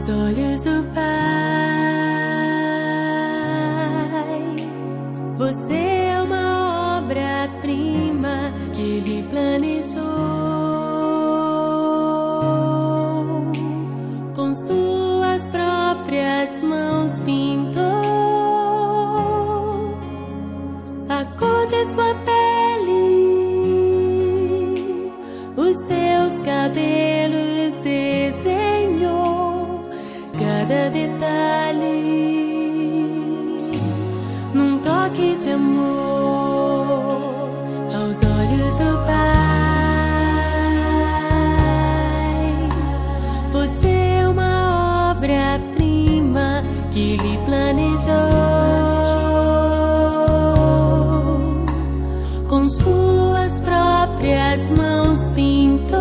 olhos do Pai. Você é uma obra-prima que Ele planejou, com suas próprias mãos pintou a cor de sua pele, os seus cabelos desenhou cada detalhe, num toque de amor aos olhos do Pai. Você é uma obra-prima que Ele planejou, com suas próprias mãos pintou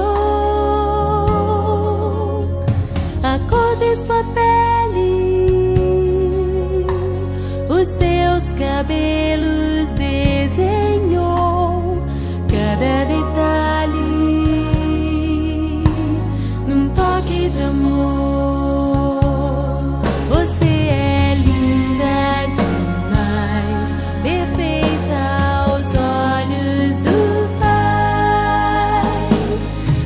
a cor de sua pele, os seus cabelos desenhou cada detalhe, num toque de amor. Você é linda demais, perfeita aos olhos do Pai.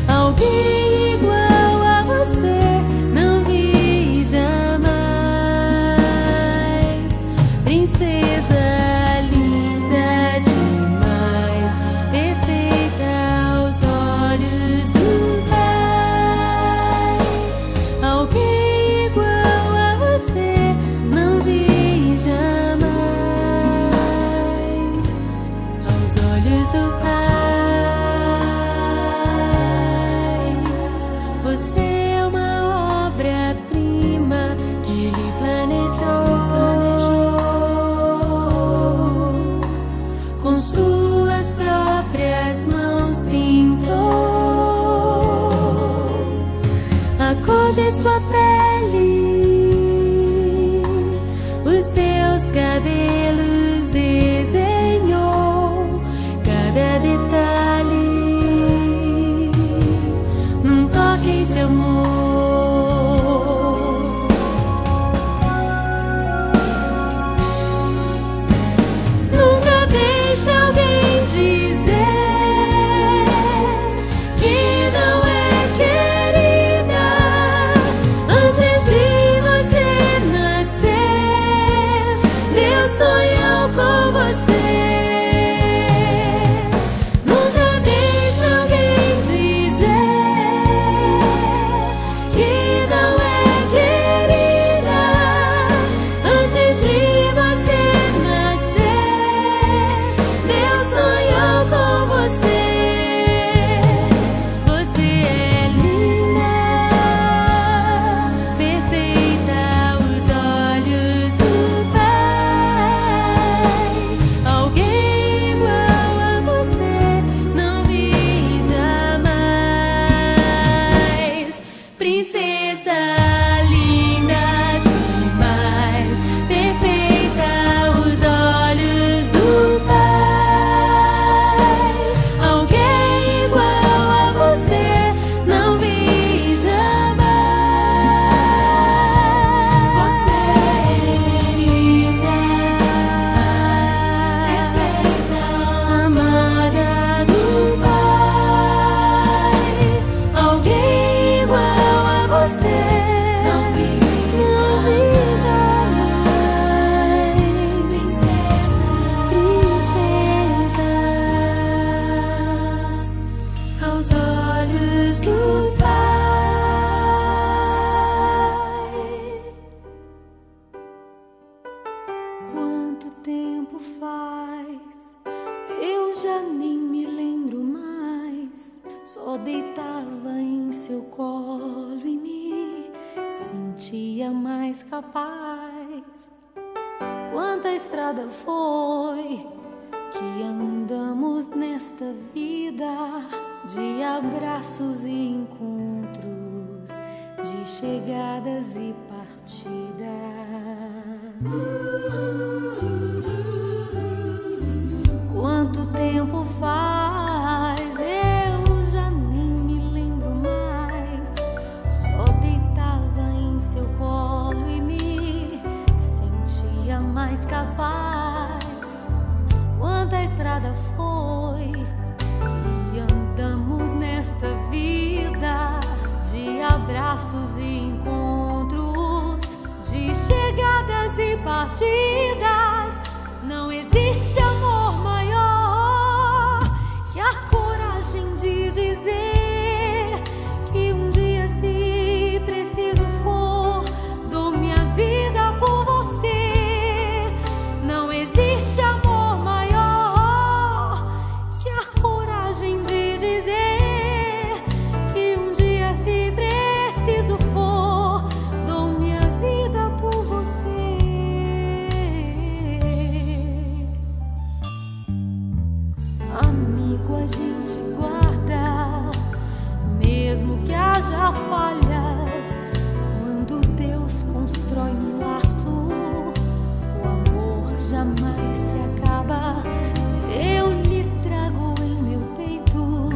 Alguém igual a você não vi jamais. Princesa linda demais, perfeita aos olhos do Pai. Alguém igual a você não vi jamais aos olhos do Pai. Você é uma obra-prima que Ele planejou, com suas próprias mãos pintou a cor de sua pele, os seus cabelos desenhou cada detalhe, num toque de amor. Nunca deixe alguém dizer que não é querida antes de você nascer. Deus sonhou com você. Nunca deixe alguém dizer que não é querida antes de você nascer. Deus sonhou com você. Você é linda, perfeita aos olhos do Pai. Alguém igual a você não vi jamais. Princesa linda demais, perfeita aos olhos do Pai. Alguém igual a você não vi jamais. Você é linda demais, perfeita, amada do Pai. Alguém igual a você não vi jamais. Princesa aos olhos do Pai. Quanto tempo faz? Eu já nem me lembro mais. Só deitava em seu colo e me sentia mais capaz. Quanta estrada foi que andamos nesta vida, de abraços e encontros, de chegadas e partidas. Quanto tempo faz? Eu já nem me lembro mais. Só deitava em seu partidas. Não existe amor maior que a coragem de dizer que um dia, se preciso for, dou minha vida por você. Não existe amor maior que a coragem de dizer que um dia, se preciso for, dou minha vida por você. Amigo, a gente guarda, mesmo que haja falhas. Quando Deus constrói um laço, o amor jamais se acaba. Eu lhe trago em meu peito,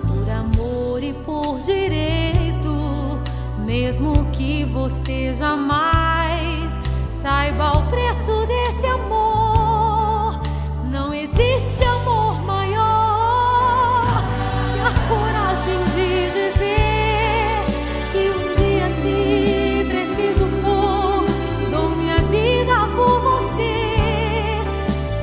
por amor e por direito, mesmo que você jamais saiba o preço desse amor. Não existe amor maior que a coragem de dizer que um dia, se preciso for, dou minha vida por você.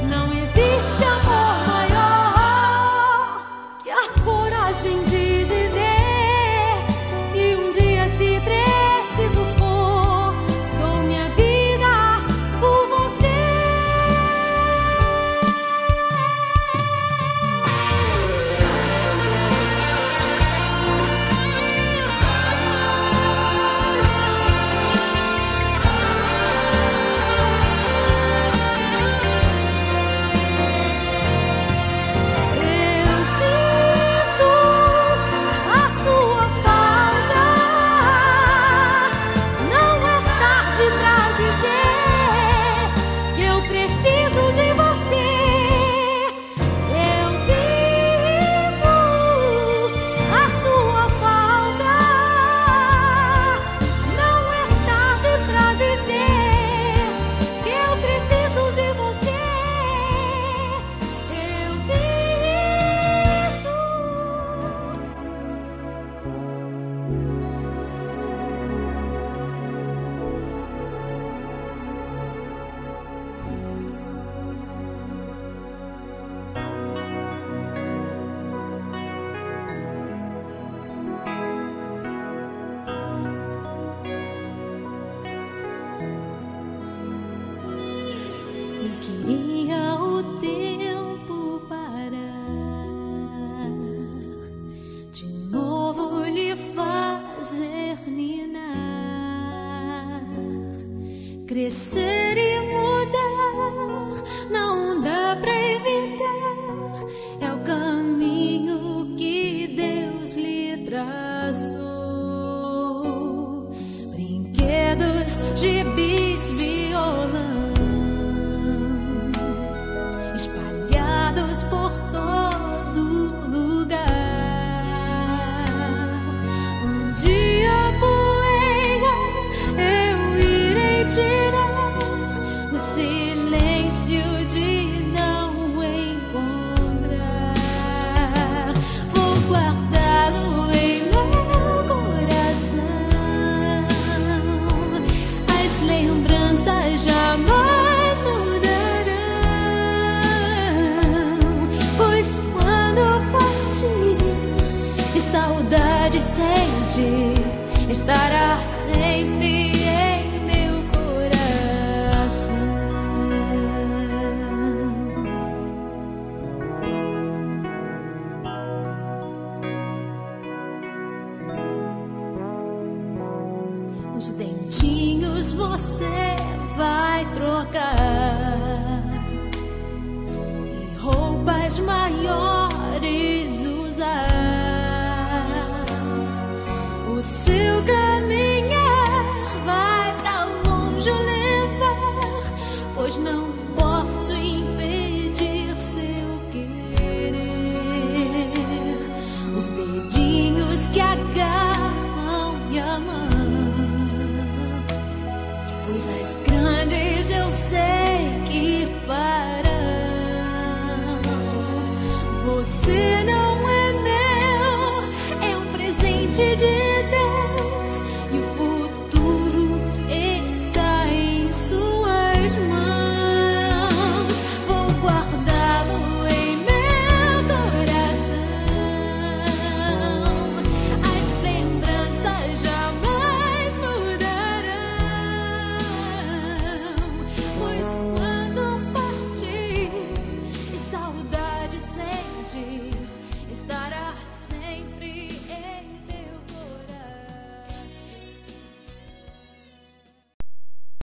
Não existe amor maior que a coragem de dizer que um dia, se preciso for, dou minha vida por você. Eu sinto a sua falta. Não é tarde pra dizer que eu preciso de você. Eu sinto a sua falta. Não é tarde pra dizer que eu preciso de você. Eu sinto. Eu queria o tempo parar, de novo lhe fazer ninar, crescer e mudar. Não dá pra evitar, é o caminho que Deus lhe traçou. Brinquedos, gibis, violão espalhados por todo lugar. Um dia a poeira eu irei tirar no silêncio de não encontrar. Vou guardá-lo em meu coração. As lembranças jamais mudarão, pois quando partir e saudade sentir, estará sempre em meu coração. Os dentinhos você vai trocar